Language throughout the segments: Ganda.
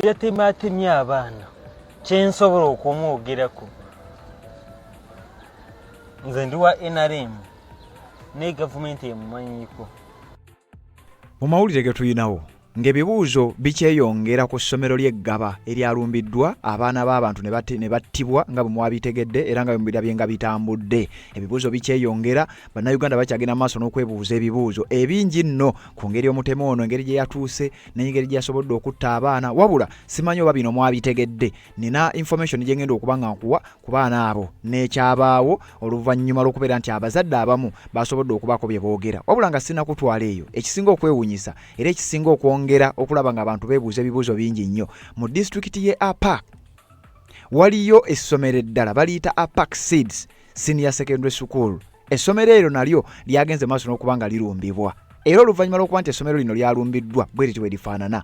Yatematemye abaana kyensobola okumwogerako nze ndi wa NRM ne gavumenti emumanyiko. Mu mawulire ge tuyinawo ng'ebibuuzo bikyeyongera ku ssomero ly'Eggaba eryalumbiddwa abaana b'abantu ne battibwa nga bwe mwabitegedde era nga bwe mubirabye nga bitambudde. Ebibuuzo bikyeyongera, bannayuganda bakyagenda maaso n'okwebuuza ebibuuzo ebingi nno ku ngeri omutemu ono engeri gye yatuuse n'engeri gye yasobodde okutta abaana, wabula simanyi oba bino mwabitegedde. Nina information gye ngenda okuba nga nkuwa ku baana abo n'ekyabaawo oluvannyuma lw'okubeera nti abazadde abamu basobodde okubaako bye boogera, wabula nga sina kutwala eyo. Ekisinga okwewuunyisa era ekisinga okwongera okulaba nga abantu beebuuza ebibuuzo bingi nnyo mu disitulikiti ye Apak waliyo essomero eddala baliyita Apak Seeds Senior Secondary School. Essomero eryo nalyo lyagenze maaso n'okuba nga lirumbibwa, era oluvannyuma lw'okuba nti essomero lino lyalumbiddwa bwe lityo bwe lifaanana.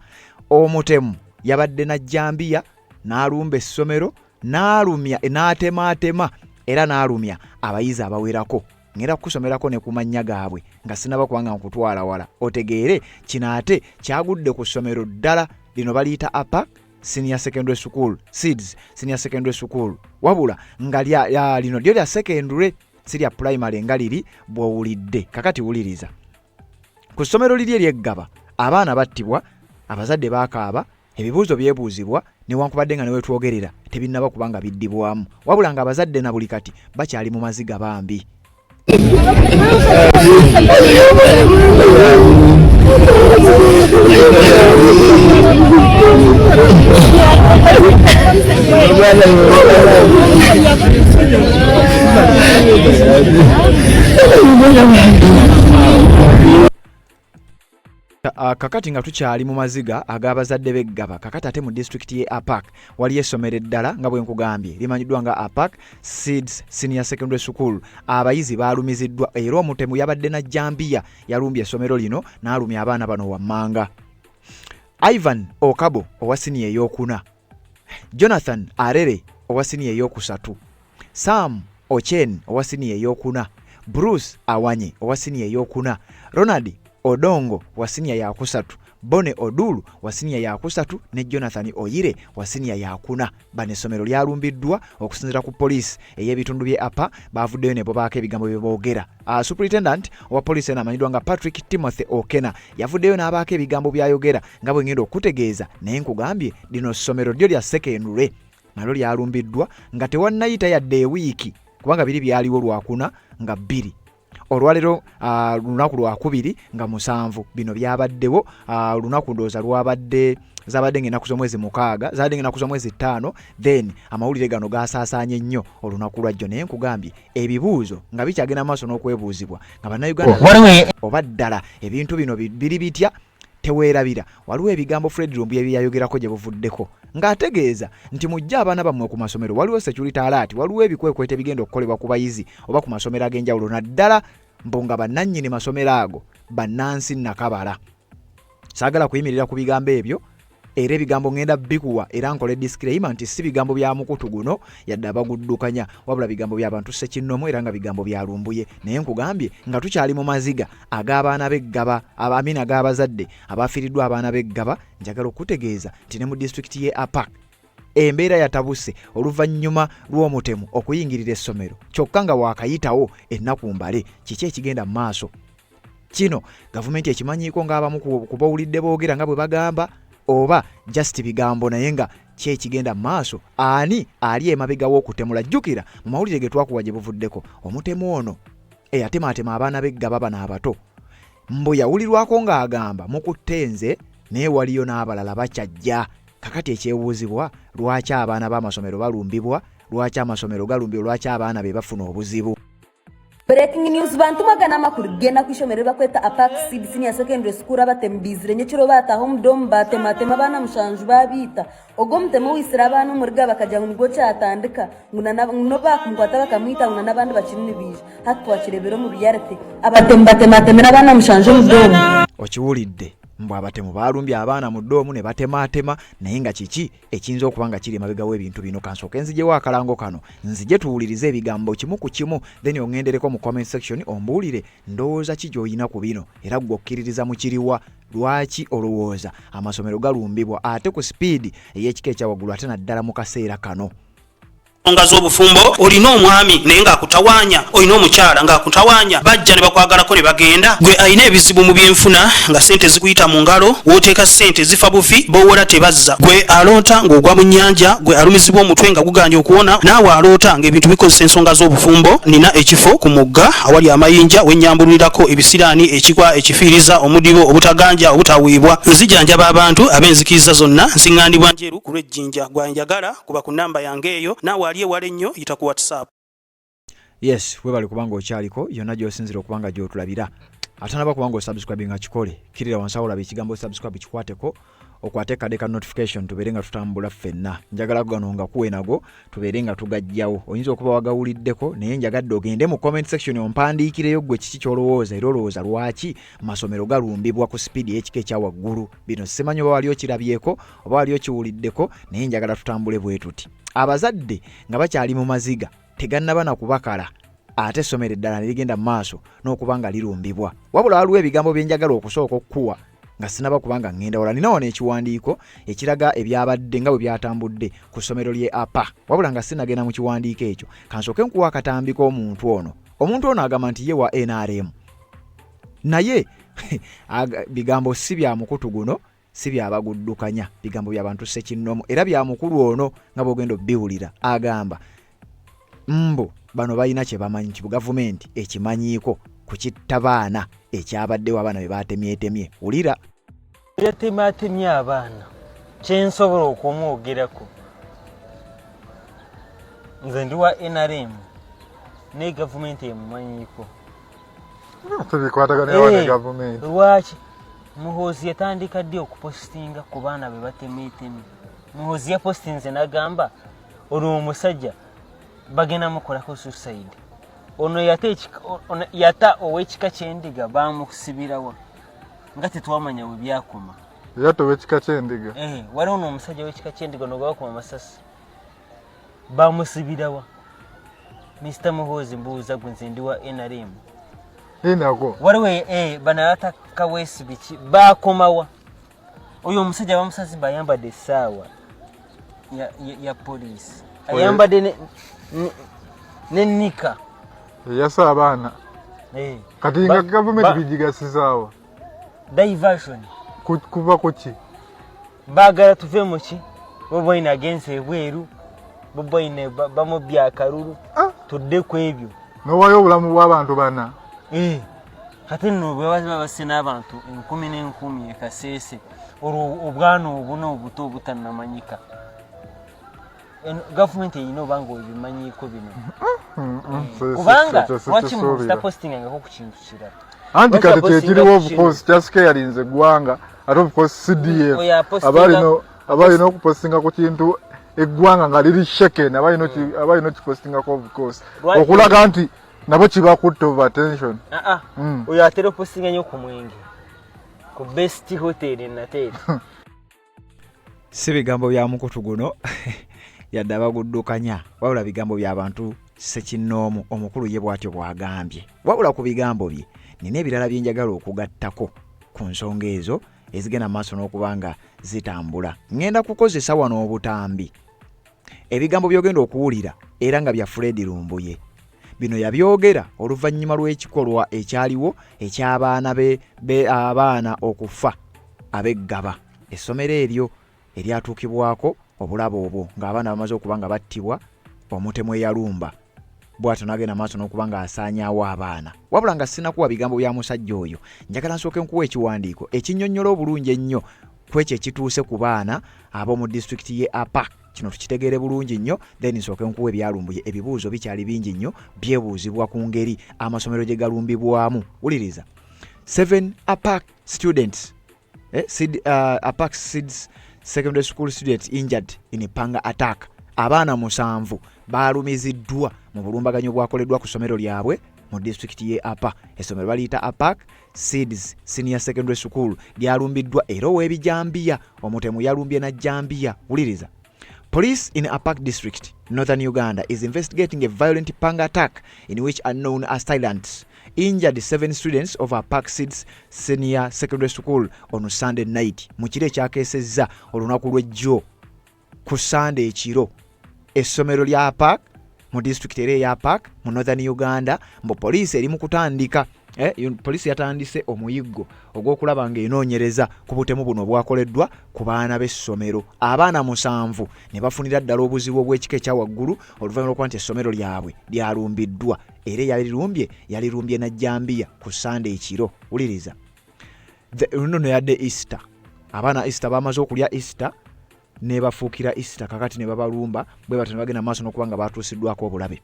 Omutemu yabadde najjambiya n'alumba essomero n'alumya n'atemaatema era n'alumya abayizi abawerako. Ngera kusomerako ne kumanya gaabwe nga sinaba kubanga nkutwala wala otegeere kino ate kyagudde ku ssomero ddala lino baliyita Apak Senior Secondary School Seeds Senior Secondary School, wabula nga lino lyo lya secondary si lya primary nga liri bw'owulidde. Kakati wuliriza, ku ssomero liri ery'Eggaba abaana battibwa, abazadde baakaaba, ebibuuzo byebuuzibwa newankubadde nga newetwogerera tebinnaba kubanga biddibwamu, wabula nga abazadde na buli kati bakyali mu maziga bambi. Kakati nga tukyali mu maziga ag'abazadde b'Eggaba, kakati ate mu disitulikiti ye Apak waliyo essomero eddala nga bwe nkugambye limanyiddwa nga Apak Seeds Senior Secondary School. Abayizi baalumiziddwa era omutemu yabadde najjambiya yalumbye essomero lino n'alumya abaana bano wammanga. Ivan Okabo owa siniya ey'okuna, Jonathan Arere owa siniya ey'okusatu, Sam Ochen owa siniya ey'okuna, Bruce Awanye owa siniya ey'okuna, Ronald Odongo wa siniya ya kusatu, Bone Odulu wa siniya ya kusatu ne Jonathan Oyire wa siniya ya kuna. Bano essomero lyalumbiddwa okusinziira ku poliisi ey'ebitundu bye Apa bavuddeyo ne bobaako ebigambo bye boogera. Superintendent owa poliisi amanyiddwa nga Patrick Timothy Okena yavuddeyo n'abaako ebigambo byayogera nga bwe ngenda okutegeeza, naye nkugambye lino ssomero lyo lya secondary nalyo lyalumbiddwa nga tewannayita yadde ewiiki kubanga biri byaliwo lwakuna nga 2. Olwalero lunaku lwakubiri nga 7 bino byabaddewo. Lunaku ndooza zabadde ng'ennaku z'omwezi 6 zabadde ng'ennaku z'omwezi 5, then amawulire gano gasaasaanye nnyo olunaku lwajjo. Naye nkugambye ebibuuzo nga bikyagenda maaso n'okwebuuzibwa nga bannayuganda oba ddala ebintu bino biri bitya teweerabira. Waliwo ebigambo Fred Lumbu ebyayogerako gye buvuddeko ng'ategeeza nti mujja abaana bammwe ku masomero, waliwo security alert, waliwo ebikwekwete bigenda okukolebwa ku bayizi oba ku masomero ag'enjawulo, naddala mbu nga bannannyini masomero ago bannansi nakabala. Saagala kuyimirira ku bigambo ebyo, era ebigambo ngenda bikuwa era nkole disclaimer nti si bigambo bya mukutu guno yadde abaguddukanya, wabula bigambo by'abantu ssekinnomu era nga bigambo bya Lumbuye. Naye nkugambye nga tukyali mu maziga ag'abaana b'Eggaba, abamina ag'abazadde abafiiriddwa abaana b'Eggaba. Njagala okutegeeza nti ne mu disitulikiti ye Apak embeera yatabuse oluvannyuma lw'omutemu okuyingirira essomero, kyokka nga waakayitawo ennaku mbale. Kiki ekigenda mu maaso? Kino gavumenti ekimanyiiko ng'abamu ku bawulidde boogera nga bwe bagamba, oba just bigambo naye nga ki ekigenda mu maaso? Ani ali emabega w'okutemula? Jjukira mu mawulire ge twakuwa gye buvuddeko, omutemu ono eyatemaatema abaana b'Eggaba bano abato, mbu yawulirwako ng'agamba mukutte nze naye waliyo n'abalala bakyajja. Kakati ekyebuuzibwa, lwaki abaana b'amasomero balumbibwa? Lwaki amasomero galumbibwa? Lwaki abaana be bafuna obuzibu? Breaking news, bantu magana makuru genda kwishomero bakweta Apak Seeds Senior Secondary School abatembizire nyekiro bataho mudom batematema bana mushanju babita ogomtemo wisira abantu muriga bakaja ngo cyatandika no bakumkwata bakamwita ngo nabandi bakinini bije hatwakirebero mu reality abatembatematema bana mushanju mudom. Okiwulidde mbw abatemu balumbye abaana mu ddoomu ne batematema naye nga kiki ekiyinza okuba nga kiri emabega w'ebintu bino kansooka enzigyewo akalango kano nzije tuwulirize ebigambo kimu ku kimu then ongendereko mu comment section ombuulire ndowooza ki gy'olina ku bino era gwe okkiririza mu kiriwa lwaki olowooza amasomero galumbibwa ate ku sipiidi ey'ekika ekyawaggulu ate naddala mu kaseera kano. Nga z'obufumbo olina omwami naye ng'akutawaanya, olina omukyala ng'akutawaanya, bajja ne bakwagalako ne bagenda. Gwe alina ebizibu mu byenfuna nga ssente zikuyita mu ngalo, w'oteeka ssente zifa bufi b'owola tebazza. Gwe aloota ng'ogwa mu nnyanja, gwe alumizibwa omutwe nga guganja okuwona, naawe aloota ng'ebintu bikozesa ensonga z'obufumbo. Nina ekifo ku mugga awali amayinja wennyambulirako ebisiraani, ekigwa, ekifiiriza, omudibo, obutaganja, obutaweebwa. Nzijanjaba abantu ab'enzikiriza zonna, nsiŋŋaanibwa njeru ku lw'ejjinja. Gwanjagala kuba ku nnamba yange eyo, naawe aliye wale nnyo yita ku WhatsApp. Yes, webali kubanga okyaliko yonna gy'osinzira okubanga gy'otulabira. Atanaba kubanga osubscribe nga kikole. Kirira wansi awo olaba ekigambo subscribe kikwateko. Okwate kade ka notification tubeere nga tutambula ffenna. Njagala gano nga kuwe nago tubeere nga tugajjawo. Oyinza okuba wagawuliddeko naye njagadde ogende mu comment section ompandiikireyo gwe kiki ky'olowooza era olowooza lwaki masomero galumbibwa ku sipiidi y'ekika ekya waggulu. Bino simanyi oba wali okirabyeko oba wali okiwuliddeko naye njagala tutambule bwe tuti. Abazadde nga bakyali mu maziga tegannaba na kubakala ate essomero eddala ne ligenda mu maaso n'okuba nga lirumbibwa. Wabula waliwo ebigambo bye njagala okusooka okukuwa nga sinaba kubanga ngenda wala. Nina wano ekiwandiiko ekiraga ebyabadde nga bwe byatambudde ku ssomero ly'e APA. Wabula nga sinagenda mu kiwandiiko ekyo kansooke nkuwa akatambi k'omuntu ono. Omuntu ono agamba nti ye wa NRM. Naye bigambo si bya mukutu guno, si byabaguddukanya, bigambo by'abantu ssekinnomu era bya mukulu ono nga bw'ogenda obbiwulira. Agamba mbu bano balina kye bamanyi kibu gavumenti ekimanyiiko ku kitta baana ekyabaddewo abaana be baatemyetemye. Wulira yatemaatemye abaana kyensobola okumwogerako nze ndi wa NRM ne gavumenti emumanyiiko. Tebikwatagana ne gavumenti. Lwaki Muhoozi yatandika ddi okupostinga ku baana be batemeetemye? Muhoozi yapostinze n'agamba olwo omusajja bagenda mukolako suicide. Ono yata ow'ekika ky'endiga baamusibirawa nga tetwamanya we byakoma. Yata ow'ekika ky'endiga? Waliwo n'omusajja w'ekika ky'endiga ono gwakoma amasasi baamusibirawa. Mr. Muhoozi mbuuza gwe nze ndi wa NRM. Inago waliwo banayata kaweesi biki baakomawa. Oyo omusajja bamusasi bayambadde essaawa ya poliisi ayambadde n'ennika yasa abaana kati nga gavumenti bigigasizaawa diversion kuva kuki baagala tuve mu ki boboyina agenze ebweru boboyina bamu byakalulu tudde ku ebyo nowayo obulamu bw'abantu bana. Kati nno bwe babase n'abantu 10,000 ekaseese olwo obwana obuno obuto obutannamanyika. Gavumenti eyina obanga ebimanyiiko bino kubanga lwaki mutapostinga ngako ku kintu kirala. Anti kati kyekiriwo of course kyasika yalinze eggwanga ate of course CDF abalina okupostinga ku kintu eggwanga nga liri shaken abalina okipostingako of course okulaga nti nabo kibakutta of attention. Oyo atera opostinga nnyo ku Mwenge ku best hotel e Nateete. Si bigambo bya mukutu guno yadde abaguddukanya wabula bigambo by'abantu ssekinnoomu. Omukulu ye bw'atyo bw'agambye. Wabula ku bigambo bye nina ebirala bye njagala okugattako ku nsonga ezo ezigenda maaso n'okuba nga zitambula. Ngenda kukozesa wano obutambi ebigambo by'ogenda okuwulira era nga bya Fred Lumbuye. Bino yabyogera oluvannyuma lw'ekikolwa ekyaliwo eky'abaana abaana okufa ab'eggaba. Essomero eryo eryatuukibwako obulabo obwo ng'abaana bamaze okuba nga battibwa omutemu eyalumba. Bw'atyo n'agenda maaso n'okuba nga asaanyaawo abaana. Wabula nga sinakuwa bigambo bya musajja oyo, njagala nsooke nkuwa ekiwandiiko ekinnyonnyola obulungi ennyo ku ekyo ekituuse ku baana ab'omu disitulikiti y'e APA. Kino tukitegeere bulungi nnyo then nsooke nkuwa ebyalumbuye. Ebibuuzo bikyali bingi nnyo byebuuzibwa ku ngeri amasomero gye galumbibwamu. Wuliriza. 7 APAC students APAC SIDS secondary school students injured in a panga attack. Abaana 7 baalumiziddwa mu bulumbaganyo bwakoleddwa ku ssomero lyabwe mu disitulikiti y'e APA. Essomero baliyita APAC Seeds Senior Secondary School lyalumbiddwa era ow'ebijambiya omutemu yalumbye na jambiya. Wuliriza. Police in Apak District, Northern Uganda, is investigating a violent panga attack in which unknown assailants injured 7 students of Apak Seeds Senior Secondary School on Sunday night. Mukire kyakesezza olunaku lw'ejjo ku Sunday ekiro. Essomero lya Apak mu district ere ya Apak mu Northern Uganda mbo police eri mu kutandika polisi yatandise omuyiggo ogw'okulaba ng'enoonyereza ku butemu buno obwakoleddwa ku baana b'essomero. Abaana 7 ne bafunira ddala obuzibu obw'ekika ekya waggulu oluvannyuma lw'okuba nti essomero lyabwe lyalumbiddwa era yalirumbye na jambiya ku Sunday ekiro. Wuliriza. Nno yadde Easter. Abaana Easter bamaze okulya Easter ne bafuukira Easter kakati ne babalumba bwe batyo ne bagenda maaso n'okuba nga batuusiddwako obulabe.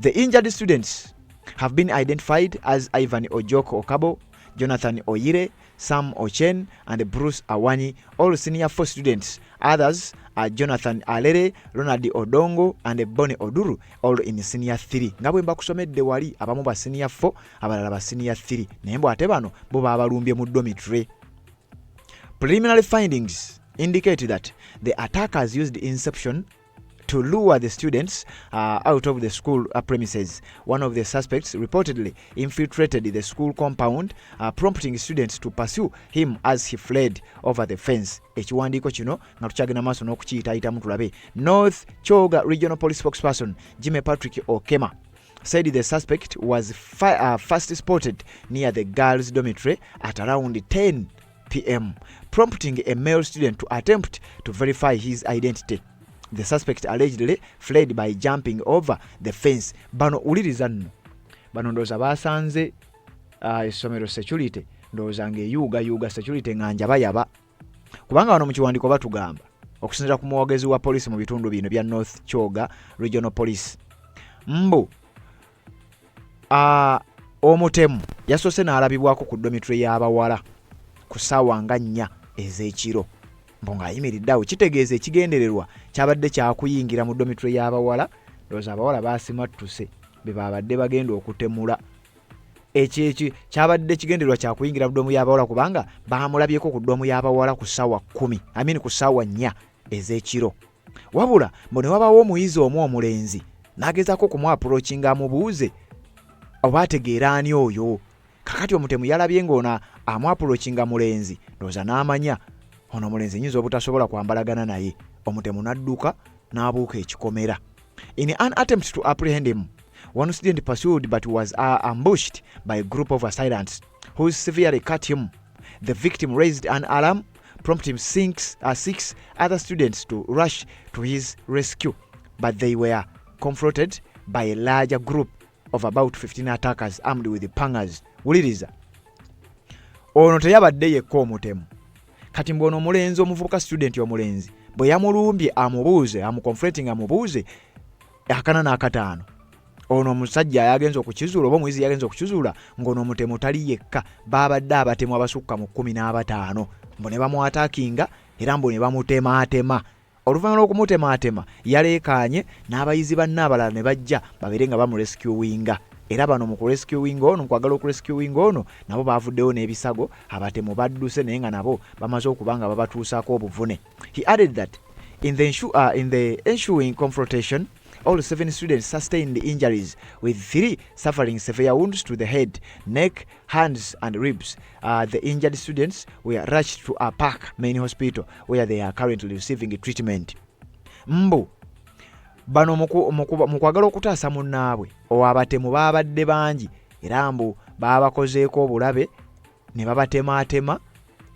The injured students have been identified as Ivan Ojoko Okabo, Jonathan Oyire, Sam Ochen, and Bruce Awani, all senior 4 students. Others are Jonathan Alere, Ronald Odongo, and Bonnie Oduru, all in senior 3. Nga bwe mbakusomedde wali abamu ba senior 4, abalala ba senior 3. Naye mbu ate bano bo babalumbye mu dormitory. Preliminary findings indicate that the attackers used inception to lure the students out of the school premises. One of the suspects reportedly infiltrated the school compound, prompting students to pursue him as he fled over the fence. Ekiwandiiko kino nga tukyagenda maaso n'okukiyitaayitamu tulabe. North Kyoga Regional Police spokesperson Jimmy Patrick Okema said the suspect was first spotted near the girls' dormitory at around 10 p.m., prompting a male student to attempt to verify his identity. The suspect allegedly fled by jumping over the fence. Bano uliriza nno. Bano ndowooza basanze essomero security ndowooza ng'eyuuga security ng'anja bayaba. Kubanga wano mu kiwandiiko batugamba okusinziira ku muwogezi wa poliisi mu bitundu bino bya North Kyoga Regional Police. Mbu omutemu yasoose n'alabibwako ku dormitory y'abawala ku ssaawa nga 4 ez'ekiro. Mbu ng'ayimiridde awo kitegeeza ekigendererwa kyabadde kyakuyingira mu dormitory y'abawala. Ndowooza abawala baasimattuse be babadde bagenda okutemula. Ekyo kyabadde kigendererwa kyakuyingira mu ddomu y'abawala kubanga baamulabyeko ku ddomu y'abawala ku ssaawa 10 ku ssaawa 4 ez'ekiro. Wabula mbu ne wabaawo omuyizi omu omulenzi n'agezaako okumwapurokinga amubuuze oba ategeera ani oyo. Kakati omutemu yalabye ng'ona amwapurokinga mulenzi ndowooza n'amanya ono mulenzi nyinza obutasobola kwambalagana naye. Omutemu n'adduka n'abuuka ekikomera. In an attempt to apprehend him, one student pursued but was ambushed by a group of assailants who severely cut him. The victim raised an alarm, prompting 6 other students to rush to his rescue, but they were confronted by a larger group of about 15 attackers armed with pangas. Wuliriza. Ono teyabadde yekka omutemu. Kati mbono omulenzi omuvubuka student omulenzi bwe yamulumbye amubuuze amuconfronting amubuuze akana n'akataano. Ono omusajja yagenza okukizuula oba omuyizi yagenza okukizuula ng'ono omutemu tali yekka. Babadde abatemu abasukka mu 15 mbu ne bamwataakinga era mbu ne bamutemaatema. Oluvannyuma lw'okumutemaatema yaleekaanye n'abayizi banne abalala ne bajja babeere nga bamurescuinga. Era bano mu kurescuing ono mu kwagala okurescuing ono nabo baavuddewo n'ebisago. Abatemu badduse naye nga nabo bamaze okuba nga babatuusaako obuvune. He added that in the ensuing confrontation, all 7 students sustained injuries, with 3 suffering severe wounds to the head, neck, hands and ribs. The injured students were rushed to Apak Main Hospital where they are currently receiving treatment. Mbu bano mu kwagala okutaasa munnaabwe owabatemu baabadde bangi era mbu baabakozeeko obulabe ne babatemaatema.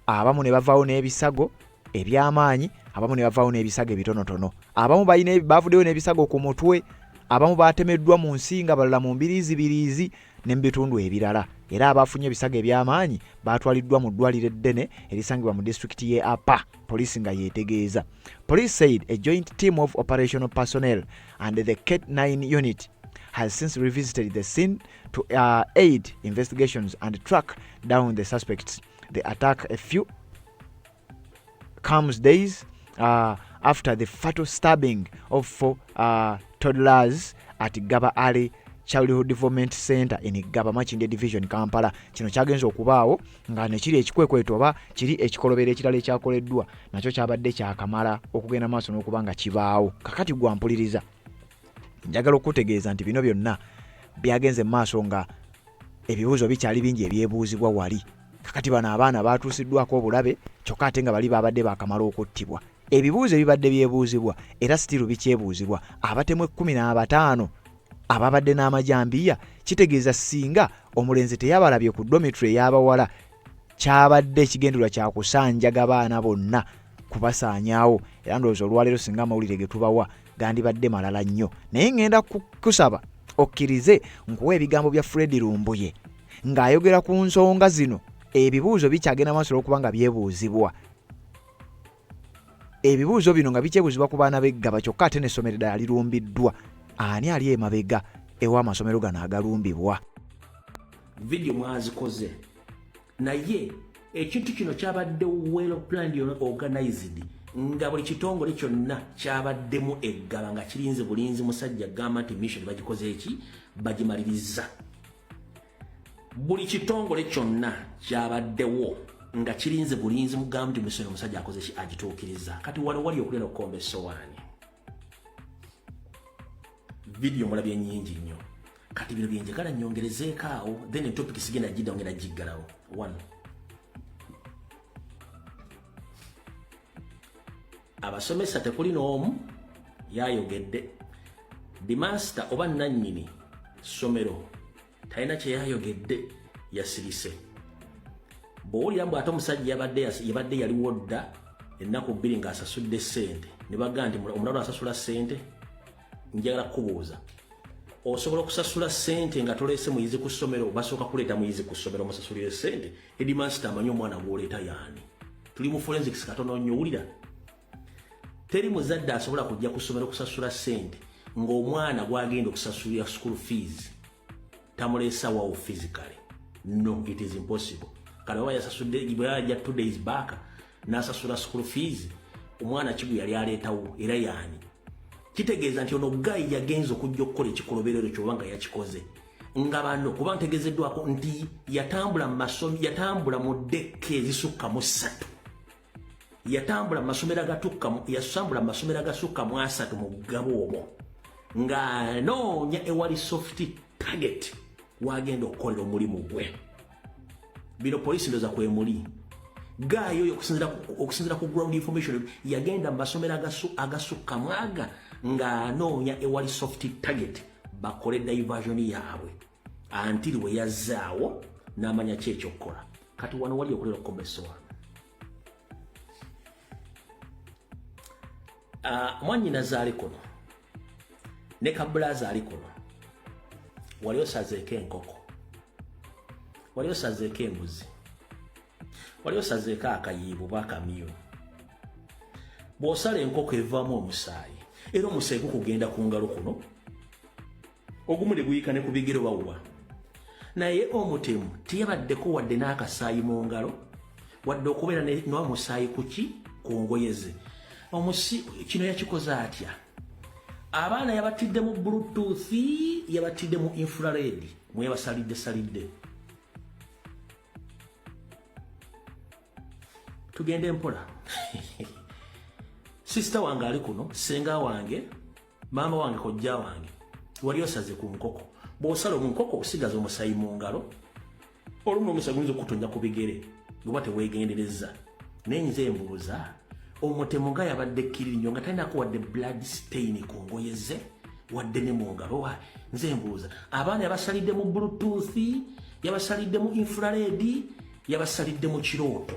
Abamu ne bavaawo n'ebisago eby'amaanyi, abamu ne bavaawo n'ebisago ebitonotono. Abamu baavuddeyo n'ebisago ku mutwe, abamu baatemeddwa mu nsinga, balala mu mbiriizibiriizi ne mu bitundu ebirala. Era abaafunye ebisago eby'amaanyi baatwaliddwa mu ddwaliro eddene erisangibwa mu disitulikiti y'e Apa, poliisi nga yeetegeeza. Police said a joint team of operational personnel and the Cat9 unit has since revisited the scene to aid investigations and track down the suspects. The attack a few comes days after the fatal stabbing of 4 toddlers at Gaba Ali Childhood Development Center in Gaba Makindye Division Kampala. Kino kyagenza okubaawo nga ne kiri ekikwekweto oba kiri ekikolobero ekirala ekyakoleddwa nakyo kyabadde kyakamala okugenda maaso n'okuba nga kibaawo. Kakati gwampuliriza njagala okutegeeza nti bino byonna byagenze maaso nga ebibuuzo bikyali bingi ebyebuuzibwa wali. Kakati bano abaana baatuusiddwako obulabe kyokka ate nga bali babadde bakamala okuttibwa. Ebibuuzo ebibadde byebuuzibwa era sitiru bikyebuuzibwa abatemu 15 ababadde n'amajambiya kitegeeza singa omulenzi teyabalabye ku dormitory ey'abawala kyabadde ekigendererwa kya kusanjaga baana bonna kubasaanyaawo era ndowooza olwaleero singa amawulire ge tubawa gandibadde malala nnyo. Naye ngenda kusaba okkirize nkuwa ebigambo bya Fred Lumbuye ng'ayogera ku nsonga zino. Ebibuuzo bikyagenda maaso okuba nga byebuuzibwa. Ebibuuzo bino nga bikyebuuzibwa ku baana b'eggaba kyokka ate n'essomero eddala lirumbiddwa. Ani ali emabega ew'amasomero gano agalumbibwa? Video mwazikoze naye ekintu kino kyabadde well planned organized nga buli kitongole kyonna kyabaddemu eggaba nga kirinze bulinzi musajja gamba nti mission bagikoze eki bagimaliriza. Buli kitongole kyonna kyabaddewo nga kirinze bulinzi mugamba nti mission musajja akoze eki agituukiriza. Kati wali okulera okukomba essowaani. Video mulabye nyingi nnyo. Kati bino byenjagala nyongerezeeko awo then topic sigenda gidda ngenda jiggalawo. 1 abasomesa tekuli n'omu yayogedde. The master oba nannyini somero talina kye yayogedde yasirise. Bw'owulira mbu ate omusajja yabadde yaliwo dda ennaku 2 ng'asasudde ssente ne bagamba nti omulala asasula ssente. Njagala kubuuza osobola okusasula ssente nga toleese muyizi ku ssomero basooka kuleeta muyizi ku ssomero musasulire ssente? Headmaster amanyi omwana gw'oleeta yaani. Tuli mu forensics katono nnyo wulira. Teri muzadde asobola kujja ku ssomero kusasula ssente ng'omwana gwagenda okusasulira school fees tamuleesa wawo physically. No, it is impossible. Kale oba yasasudde bwe yajja 2 days back n'asasula school fees omwana kigu yali aleetawo era yaani. Kitegeeza nti ono gayi yagenza okujja okukola ekikoloberero kyobanga yakikoze nga bano kuba ntegezeddwako nti yatambula mu ddekka ezisukka mu 3 yatambula masomero agasukka mu 3 mu ggabo omwo ng'anoonya ewali soft target wagenda okukolera omulimu gwe. Bino polisi ndoza kwemuli gayo oyo okusinzira ku ground information yagenda mu masomero agasukka mwaga ng'anoonya ewali soft target bakole diversion yaabwe antiri we yazaawo n'amanya ki ekyokukola. Kati wano wali okulera okukomessowa. Mwannyinaze ali kuno ne kabulaza ali kuno wali osazeeko enkoko, wali osazeeko embuzi, wali osazeeko akayiibo bw'akamyu. Bw'osala enkoko evaamu omusaayi era omusaayi gukugenda ku ngalo kuno ogumu ne guyika ne ku bigere bawuwa. Naye omutemu teyabaddeko wadde n'akasaayi mu ngalo wadde okubeera n'omusaayi ku ngoye ze. Kino yakikoze atya? Abaana yabatidde mu bluetooth, yabatidde mu infrared mwe yabasalidde. Tugende mpola. Sister wange ali kuno, senga wange, mama wange, kojja wange wali osaze ku nkoko. Bw'osala mu nkoko osigaza omusaayi mu ngalo olumu omusaayi guyinza okukutonya ku bigere guba teweegendereza. Naye nze mbuuza omutemu nga yabadde kkiririnyo nga talinaako wadde blood stain ku ngoye ze wadde ne mu ngalo. Nze mbuuza abaana yabasalidde mu bluetooth, yabasalidde mu infrared, yabasalidde mu kirooto.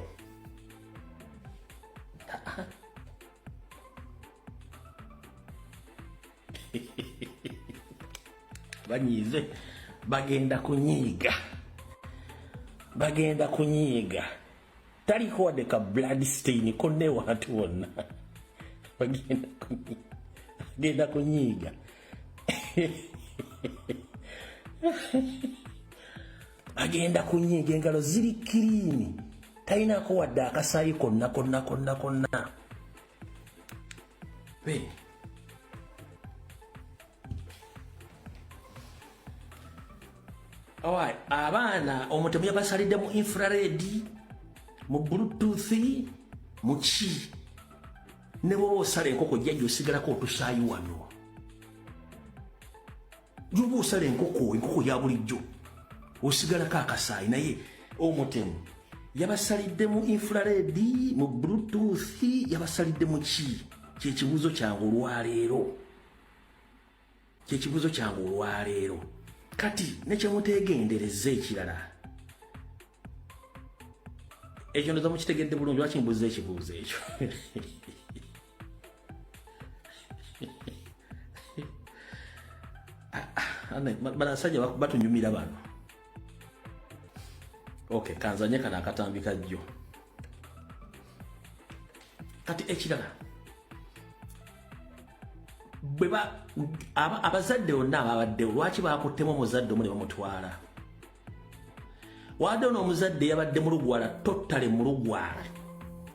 Banyize bagenda kunyiiga taliko wadde ka blood stain konne watu wonna bagenda kunyiiga. Agenda kunyiiga engalo ziri kiriini talinaako wadde akasaayi konna. Alright, abaana omutemu yabasalidde mu infrared, mu bluetooth, mu ki. Ne bwoba osala enkoko jjajja osigalako otusaayi wano. Bwoba osala enkoko ya bulijjo osigalako akasaayi, naye omutemu yabasalidde mu infrared, mu bluetooth, yabasalidde mu ki. Kyekibuuzo kyange olwaleero. Kati nekyemutegendereza ekirala ekyo ndoza mukitegedde bulungi, lwaki mbuuza ekibuuzo ekyo? Banasajja batunyumira bano. Okay, kanzanye kana akatambika jjo. Kati ekirala abazadde bonna ababaddewo lwaki bakuttemu omuzadde omu ne bamutwala? Wadde ono omuzadde yabadde mu Lugwala, totale mu Lugwala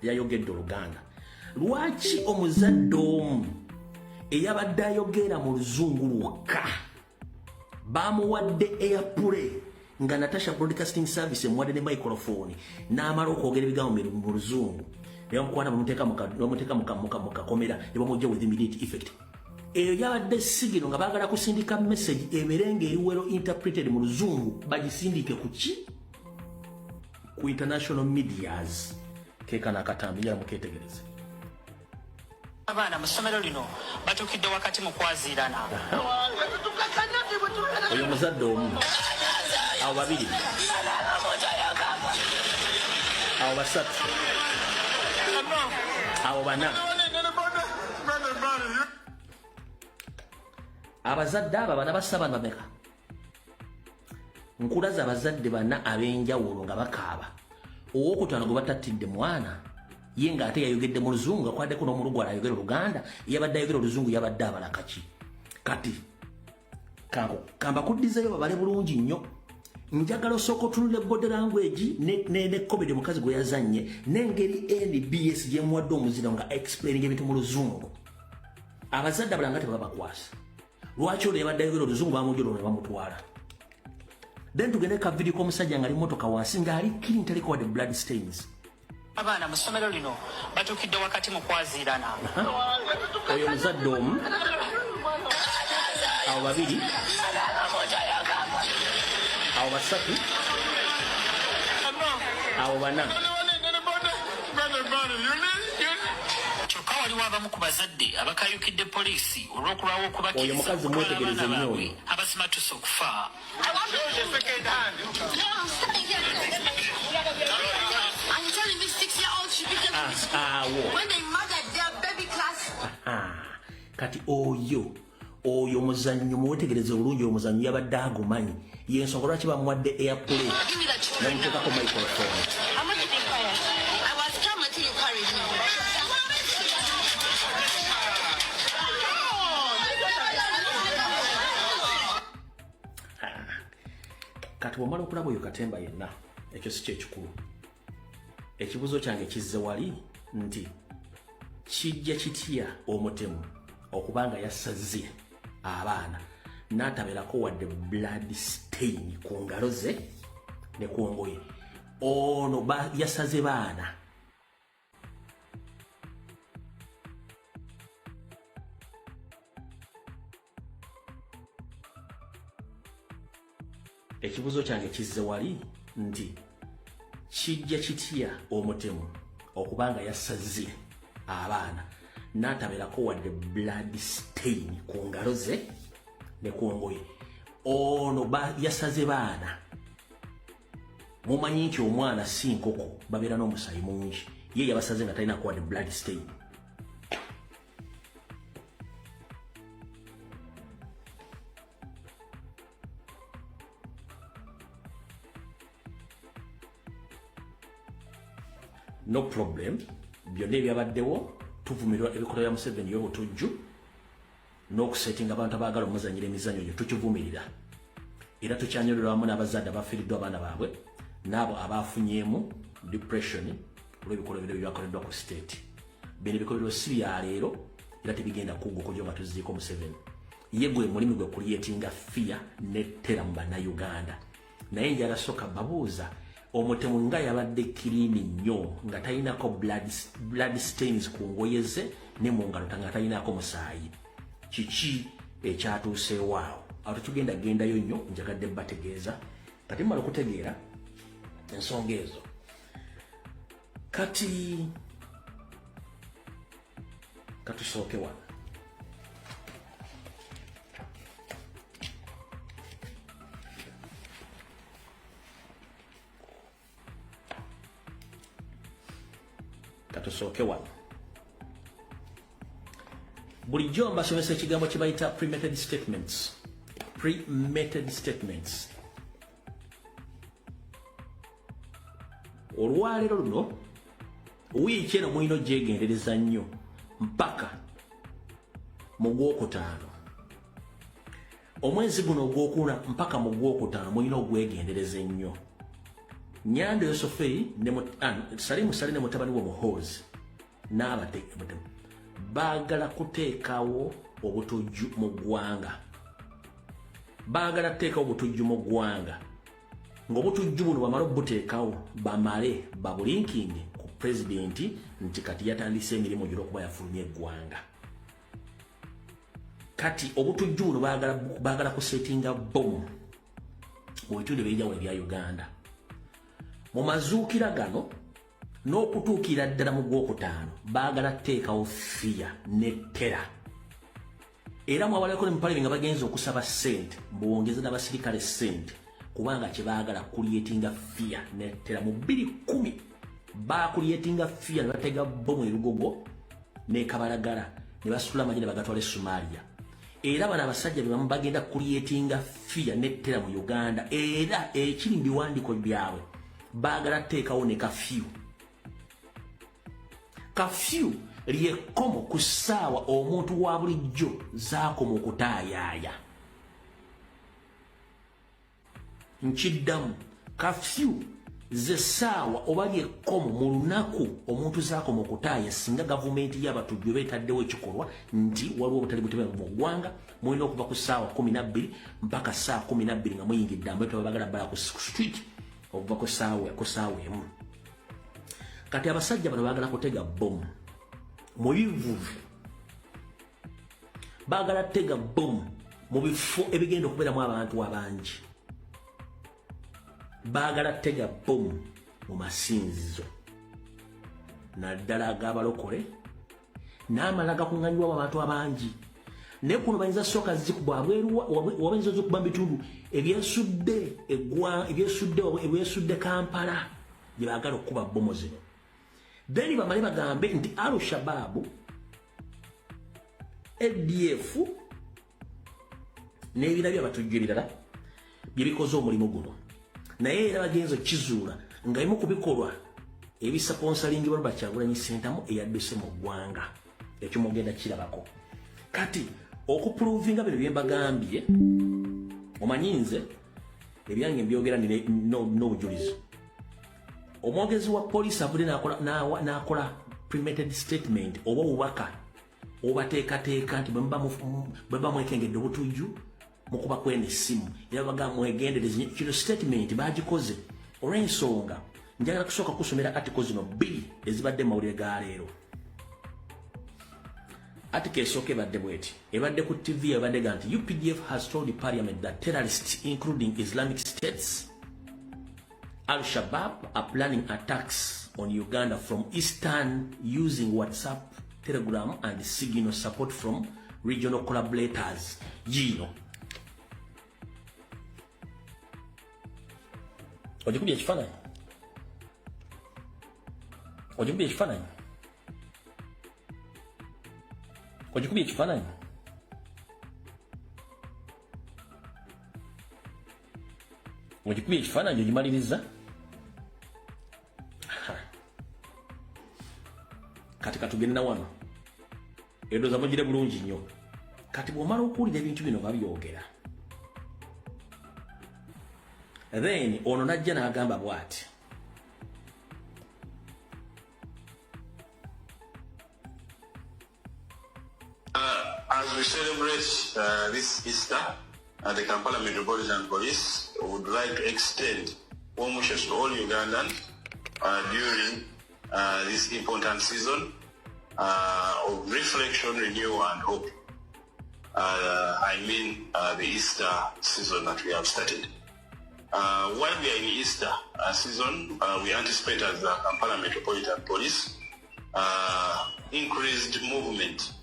yayogedde Oluganda. Lwaki omuzadde omu eyabadde ayogera mu Luzungu lwokka bamuwadde airplay nga Natasha Broadcasting Service emuwadde ne microphone n'amala okwogera ebigambo mu Luzungu ne bamukwana bamuteeka mu kakomera ne bamujja with immediate effect? Eyo yabadde sigino nga baagala kusindika message emerenge eri well interpreted mu Luzungu bagisindike ku ki? Ku international medias. Kekana akatambi njala muketegereze. Abaana mu ssomero lino batukidde wakati mu kwaziirana. Oyo muzadde omu, abo babiri, abo basatu, abo bana. Abazadde aba bana bassa bana bameka? Nkulaza abazadde bana ab'enjawulo nga bakaaba. Owokutaano gwe batattidde mwana ye ng'ate yayogedde mu Luzungu, akwaddeko n'omulugwala ayogera Oluganda, yabadde ayogera Oluzungu, yabadde abalaka ki? Kati kambakuddizeyo babale bulungi nnyo. Njagala osooka otunula body language ne comedy omukazi gwe yazannye n'engeri NBS gye muwadde omuzira nga explaining ebintu mu Luzungu. Abazadde abalanga tebabakwasa. Lwaki olwo yabadde ayogera Oluzungu bamujjula ne bamutwala? Then tugende ka video k'omusajja ng'ali mmotoka wansi ng'ali clean, taliko wadde blood stains. Abaana mu ssomero lino batukidde wakati mu kwaziirana. Oyo muzadde omu, abo babiri, abo basatu, abo bana. Kyokka waliwo abamu ku bazadde abakayukidde poliisi olw'okulwawo okubakkiriza oyo mukazi mwetegereze nnyo oyo abasimatuse okufa. Kati oyo muzannyo mwetegereze bulungi, omuzannyo yabadde agumanyi, yensonga lwaki bamuwadde airplay namuteekako microphone. Kati bw'omala okulaba oyo Katemba yenna, ekyo si kyekikulu. Ekibuuzo kyange kizze wali nti kijja kitya omutemu okubanga yasaze abaana n'atabeerako wadde blood stain ku ngalo ze ne ku ngoye? Ono yasaze baana. Ekibuuzo kyange kizze wali nti kijja kitya omutemu okubanga yasaze abaana n'atabeerako wadde blood stain ku ngalo ze ne ku ngoye? Ono yasaze baana. Mumanyi nti omwana si nkoko, babeera n'omusaayi mungi. Ye yabasaze nga talina wadde blood stain. No problem. Byonna ebyabaddewo tuvumirwa ebikolwa bya Museveni y'obutujju n'okusetinga abantu abaagala omuzanyira emizannyo gyo tukivumirira. Era tukyanyolera wamu n'abazadde abafiiriddwa abaana baabwe n'abo abaafunyeemu depression olw'ebikolwa bino byakoleddwa ku state. Bino ebikolwa si bya leero era tebigenda kuggwa nga tuziiko Museveni. Ye gwe mulimi gwe kulyetinga fear ne terror mu Bannayuganda. naye njala soka babuuza omutemu nga yabadde kiriini nnyo nga talinako blood stains ku ngoye ze ne mu ngalo nga talinako musaayi kiki ekyatuuseewo awo awo tetugenda gendayo nnyo njagadde bategeeza kati mmala okutegeera ensonga ezo kati katusooke wano katusooke wano bulijjo mbasomesa ekigambo kye bayita premeditated statements olwaleero luno wiiki eno mulina ogyegendereza nnyo mpaka mu Gwokutaano omwezi guno ogwokuna mpaka mu Gwokutaano mulina ogwegendereza ennyo Nyando Yosofei Salimu Sali ne mutabani wa Muhoozi n'abateeka baagala kuteekawo obutujju mu ggwanga baagala kuteekawo obutujju mu ggwanga ng'obutujju buno bamale obuteekawo bamale babulinkinge ku pulezidenti nti kati yatandise emirimu gy'olwokuba yafulumya eggwanga kati obutujju buno baagala kusetinga bomu mu bitundu ebyenjawulo ebya Uganda mu mazuukira gano n'okutuukira ddala mu Gwokutaano baagala kuteekawo fiya ne ttera era mwabaleko ne mupale nga bagenza okusaba ssente mbwongeze n'abasirikale ssente kubanga kye baagala kulyetinga fiya ne ttera mu 2010 baakulyetinga fiya ne batega bomu erugogo ne Kabalagala ne basitula amagye ne bagatwala e Somalia era bano abasajja be bamu bagenda kulyetinga fiya ne ttera mu Uganda era ekiri mu biwandiiko byabwe baagala kuteekawo ne kafyu lyekkomo ku ssaawa omuntu wa bulijjo zaakoma okutaayaaya nkiddamu kafyu ze ssaawa oba lyekkomo mu lunaku omuntu zaakoma okutaaya singa gavumenti y'abatujju beetaddewo ekikolwa nti waliwo obutali butebenkevu mu ggwanga mulina okuva ku ssaawa 12 mpaka ssaawa 12 nga muyingidde ambeto babagala bala ku street okuva ku ssaawa emu kati abasajja bano baagala kutega bomu mu bivuvu baagala kutega bomu mu bifo ebigenda okubeeramu abantu abangi baagala kutega bomu mu masinzizo naddala ag'abalokole n'amala gakuŋŋanyibwamu abantu abangi naye kuno bayinza sooka zikuba wabayinza zikuba mu bitundu ebyesudde Kampala gye baagala okukuba bomu zino then bamale bagambe nti Al-Shabaab ADF n'ebira by'abatujju ebirala bye bikoze omulimu guno naye era bagenza kizuula nga bimu ku bikolwa ebisponsalingibwa Robert Kyagulanyi Ssentamu eyadduse mu ggwanga ekyo mugenda kirabako kati okupuluvinga bino bye mbagambye omanyinze ebyange mbyogera n'obujulizi omwogezi wa poliisi avudde n'akola premeditated statement oba obubaka obateekateeka nti bwe bamwekengedde obutujju mukuba kwena essimu era bagamba mwegendereze kino statement bagikoze olw'ensonga njagala kusooka kusomera article zino 2 ezibadde mu mawulire ga leero article esooka ebadde bweti ebadde ku TV ebadde ga nti UPDF has told the parliament that terrorists including Islamic States Al-Shabaab are planning attacks on Uganda from Eastern using WhatsApp, Telegram and Signal support from regional collaborators. Gino. Ojikubye ekifaananyi. Ojikubye ekifaananyi. Ojikubye ekifaananyi. Ojikubye ekifaananyi ogimaliriza. Kati katugenda wano edoza mugire bulungi nnyo kati bw'omala okuwulira ebintu bino babyogera then ono najja n'agamba bw'ati as we celebrate this Easter at the Kampala Metropolitan Police would like to extend warm wishes to all Ugandans during this important season of reflection, renewal, and hope. The Easter season that we have started. While we are in Easter season, we anticipate as the Kampala Metropolitan Police increased movement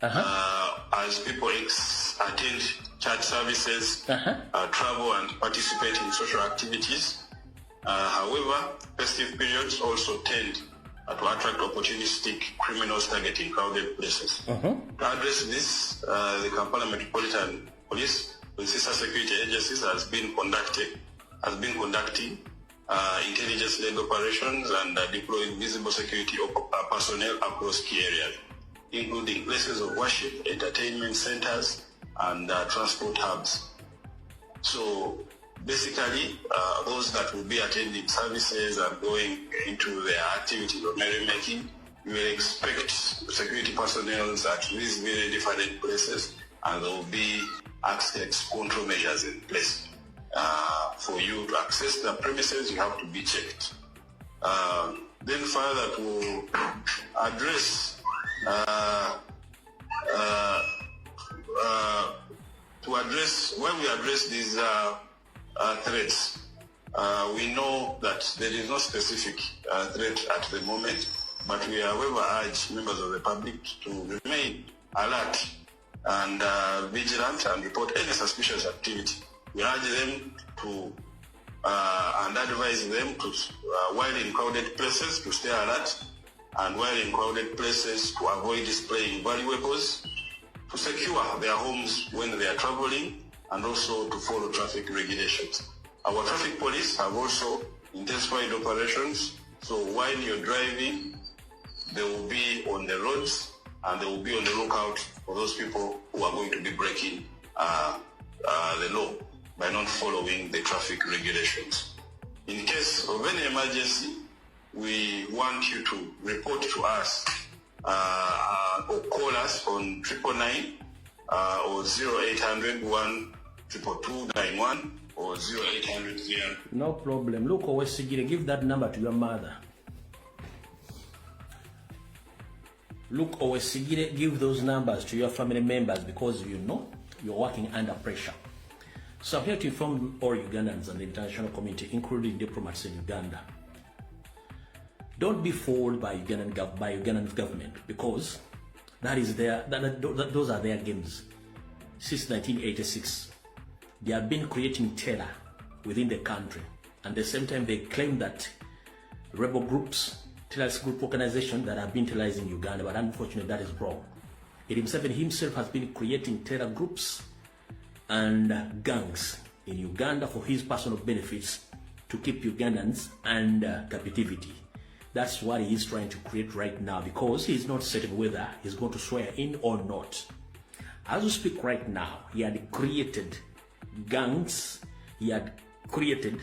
as people attend church services, travel and participate in social activities. However, festive periods also tend to attract opportunistic criminals targeting crowded places. To address this, the Kampala Metropolitan Police with sister security agencies has been conducting intelligence-led operations and deploying visible security personnel across key areas, including places of worship, entertainment centers, and transport hubs. So basically, those that will be attending services and going into their activities of merrymaking, you will expect security personnel at these very different places, and there will be access control measures in place. For you to access the premises, you have to be checked. Then further, to address when we address these threats, we know that there is no specific threat at the moment, but we however urge members of the public to remain alert and vigilant and report any suspicious activity. We urge them to and advise them to, while in crowded places, to stay alert, and while in crowded places, to avoid displaying valuables, to secure their homes when they are traveling, and also to follow traffic regulations. Our traffic police have also intensified operations, so while you're driving, they will be on the roads and they will be on the lookout for those people who are going to be breaking the law by not following the traffic regulations. In case of any emergency, we want you to report to us or call us on 999 or 0800 12291 or 0800 0. No problem. Look, Owesigire, give that number to your mother. Look, Owesigire, give those numbers to your family members, because you know you're working under pressure. So I'm here to inform all Ugandans and the international community, including diplomats in Uganda. Don't be fooled by Ugandan government, because those are their games. Since 1986, they have been creating terror within the country, and at the same time they claim that rebel groups, terrorist group organizations that have been terrorizing Uganda, but unfortunately that is wrong. Museveni himself has been creating terror groups and gangs in Uganda for his personal benefits, to keep Ugandans under captivity. That's what he is trying to create right now, because he is not certain whether he's going to swear in or not. As we speak right now, he had created gangs, he had created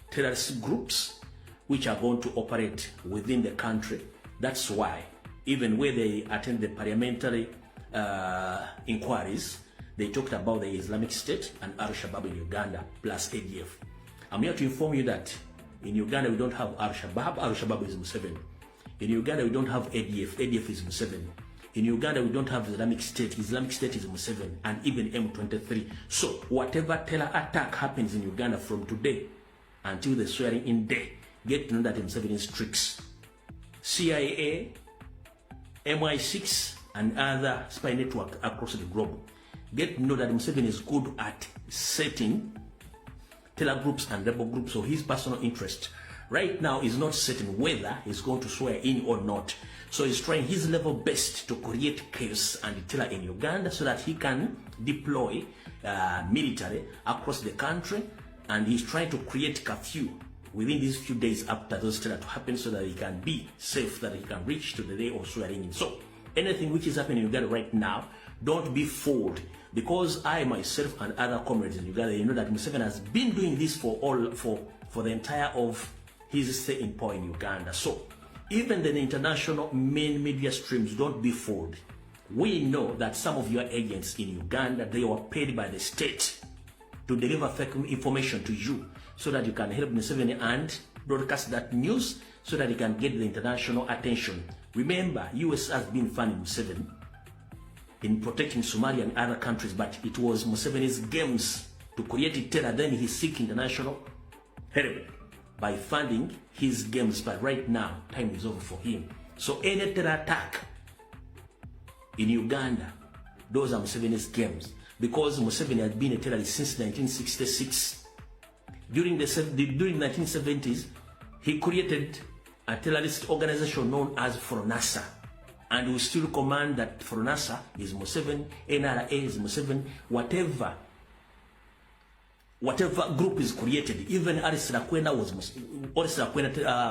terrorist groups which are going to operate within the country. That's why even when they attend the parliamentary inquiries, they talked about the Islamic State and Al-Shabaab in Uganda, plus ADF. I'm here to inform you that in Uganda we don't have Al-Shabaab. Al-Shabaab is Museveni. In Uganda we don't have ADF. ADF is Museveni. In Uganda we don't have Islamic State. Islamic State is Museveni, and even M23. So whatever terror attack happens in Uganda from today until the swearing in day, get to know that Museveni's tricks. CIA, MI6, and other spy network across the globe, get to know that Museveni is good at setting terror groups and rebel groups for his personal interest. Right now, he's not certain whether he's going to swear in or not. So he's trying his level best to create chaos and terror in Uganda so that he can deploy military across the country, and he's trying to create curfew within these few days after those terror to happen, so that he can be safe, that he can reach to the day of swearing in. So anything which is happening in Uganda right now, don't be fooled, because I myself and other comrades in Uganda, you know that Museveni has been doing this for the entire of his stay in power in Uganda. So even the international main media streams, don't be fooled. We know that some of your agents in Uganda, they were paid by the state to deliver fake information to you so that you can help Museveni and broadcast that news so that he can get the international attention. Remember, US has been funding Museveni in protecting Somalia and other countries, but it was Museveni's games to create terror. Then he seek international help by funding his games, but right now, time is over for him. So any terror attack in Uganda, those are Museveni's games, because Museveni had been a terrorist since 1966. During the 1970s, he created a terrorist organization known as FRONASA, and we still command that FRONASA is Museveni, NRA is Museveni, whatever group is created. Even Alice Lakwena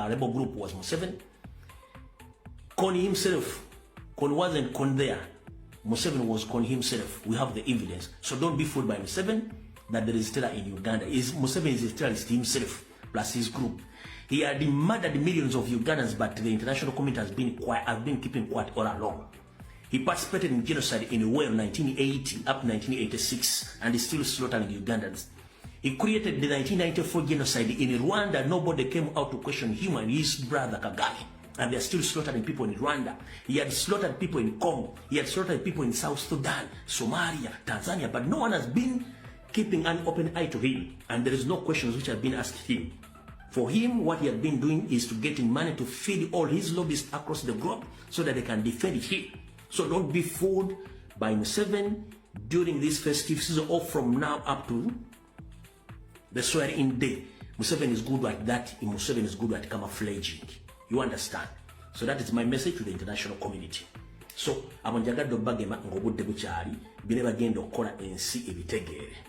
rebel group was Museveni. Kony himself, Kony wasn't Kony there. Museveni was Kony himself. We have the evidence. So don't be fooled by Museveni that there is terror in Uganda. Museveni is a terrorist himself, plus his group. He had murdered millions of Ugandans, but the international community has been keeping quiet all along. He participated in genocide in Rwanda 1980 up to 1986, and is still slaughtering Ugandans. He created the 1994 genocide in Rwanda. Nobody came out to question him and his brother Kagame, and they're still slaughtering people in Rwanda. He had slaughtered people in Congo. He had slaughtered people in South Sudan, Somalia, Tanzania, but no one has been keeping an open eye to him, and there is no questions which have been asked him. For him, what he had been doing is to getting money to feed all his lobbyists across the globe so that they can defend him. So don't be fooled by Museveni during this festive season or from now up to the swearing day. Museveni is good at that. Museveni is good at camouflaging. You understand? So that is my message to the international community. So amanjagadde bagema ng'obudde bukyali bine bagenda okukola ensi ebitegeere.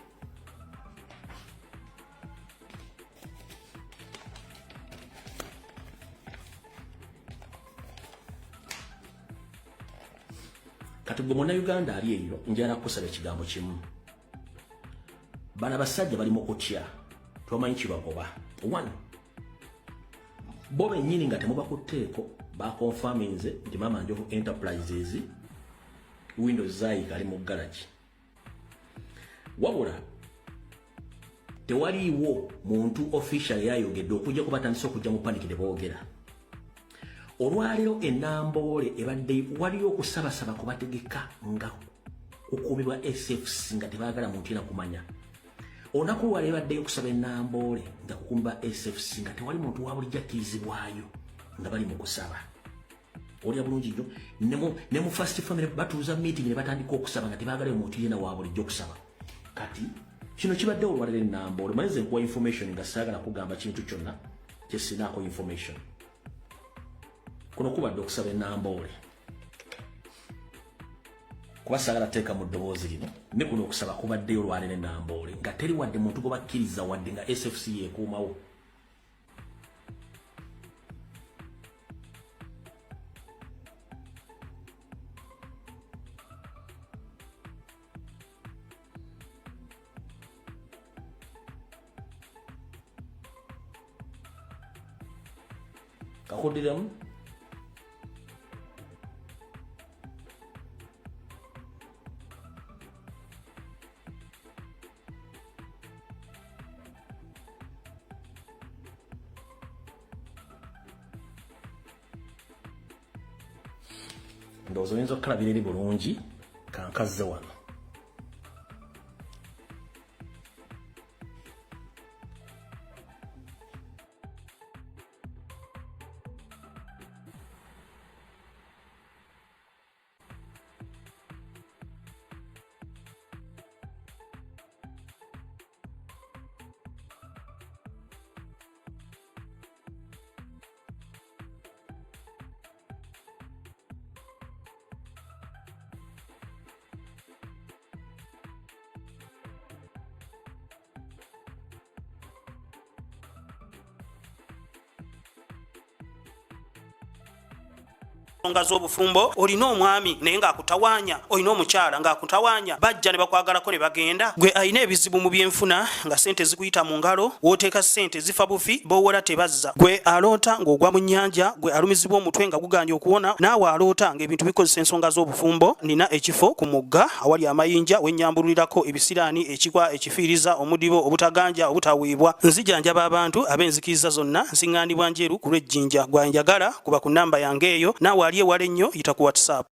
Kati gwe Munnayuganda ali eyo njala kusaba ekigambo kimu. Bana basajja bali mu kutya tomanyi kibagoba. One, bo bennyini nga temubakutteeko bakonfaminze nti Mama Njovu Enterprises Windows zaayika ali mu garage. Wabula tewaliiwo muntu official yayogedde okujja kubatandisa okujja mu panic ne boogera. Olwaleero ennamboole ebadde waliyo okusabasaba kubategeka nga kukuumibwa SFC nga tebaagala muntu yena kumanya. Olunaku lwali ebaddeyo okusaba ennamboole nga kukuumibwa SFC nga tewali muntu wa bulijjo akkirizibwayo nga bali mu kusaba. Olya bulungi nnyo ne mu First Family batuuza meeting ne batandika okusaba nga tebaagala muntu yena wa bulijjo okusaba. Kati kino kibadde olwaleero ennamboole manyize nkuwa information nga saagala kugamba kintu kyonna kye sinaako information. Kuno kubadde okusaba ennamboole kuba saagala teeka mu ddoboozi lino ne kuno okusaba kubaddeyo olwaleero ennamboole nga teri wadde muntu gwe bakkiriza wadde nga SFC yeekuumawo. Kakuddiramu ndowooza oyinza okukalabira eri bulungi kankazze wano. ensonga z'obufumbo olina omwami naye ng'akutawanya olina omukyala ng'akutawanya bajja ne bakwagalako ne bagenda gwe alina ebizibu mu byenfuna nga sente zikuyita mu ngalo wooteeka sente zifa bufi b'owola tebazza gwe aloota ng'ogwa mu nnyanja gwe alumizibwa omutwe nga guganja okuwona naawe aloota ng'ebintu bikozesa ensonga z'obufumbo nina ekifo ku mugga awali amayinja wennyambululirako ebisiraani ekikwa ekifiiriza omudibo obutaganja obutaweebwa nzijanjaba abantu ab'enzikiriza zonna nsiŋŋaanibwa njeru ku lw'ejjinja gwanjagala kuba ku nnamba yange eyo naawe ali ewala ennyo yita ku WhatsApp